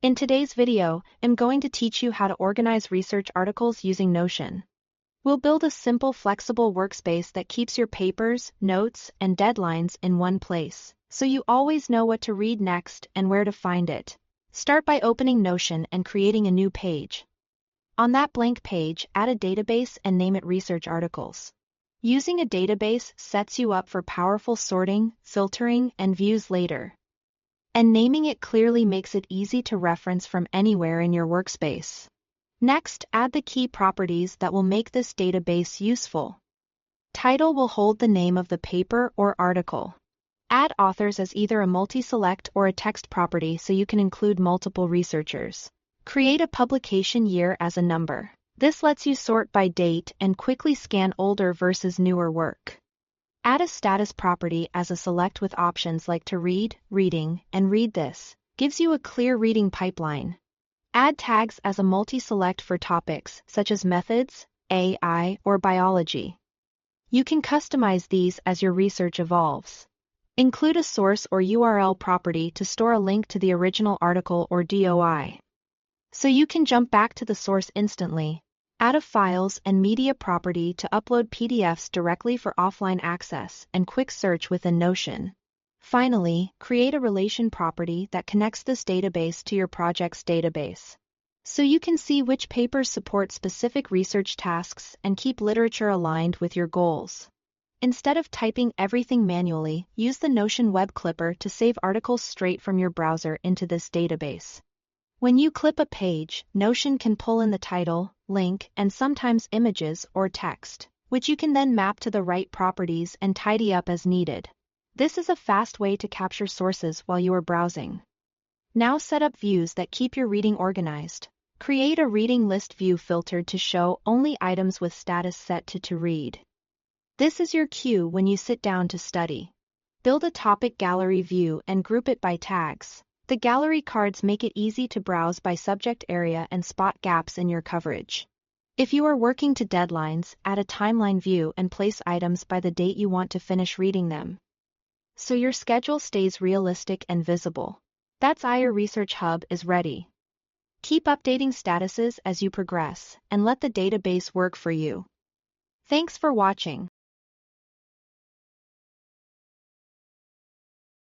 In today's video, I'm going to teach you how to organize research articles using Notion. We'll build a simple, flexible workspace that keeps your papers, notes, and deadlines in one place, so you always know what to read next and where to find it. Start by opening Notion and creating a new page. On that blank page, add a database and name it Research Articles. Using a database sets you up for powerful sorting, filtering, and views later. And naming it clearly makes it easy to reference from anywhere in your workspace. Next, add the key properties that will make this database useful. Title will hold the name of the paper or article. Add authors as either a multi-select or a text property so you can include multiple researchers. Create a publication year as a number. This lets you sort by date and quickly scan older versus newer work. Add a status property as a select with options like to read, reading, and read this. Gives you a clear reading pipeline. Add tags as a multi-select for topics such as methods, AI, or biology. You can customize these as your research evolves. Include a source or URL property to store a link to the original article or DOI, so you can jump back to the source instantly. Add a files and media property to upload PDFs directly for offline access and quick search within Notion. Finally, create a relation property that connects this database to your project's database, so you can see which papers support specific research tasks and keep literature aligned with your goals. Instead of typing everything manually, use the Notion web clipper to save articles straight from your browser into this database. When you clip a page, Notion can pull in the title, link, and sometimes images or text, which you can then map to the right properties and tidy up as needed. This is a fast way to capture sources while you are browsing. Now set up views that keep your reading organized. Create a reading list view filtered to show only items with status set to read. This is your cue when you sit down to study. Build a topic gallery view and group it by tags. The gallery cards make it easy to browse by subject area and spot gaps in your coverage. If you are working to deadlines, add a timeline view and place items by the date you want to finish reading them, so your schedule stays realistic and visible. That's your Research Hub is ready. Keep updating statuses as you progress, and let the database work for you. Thanks for watching.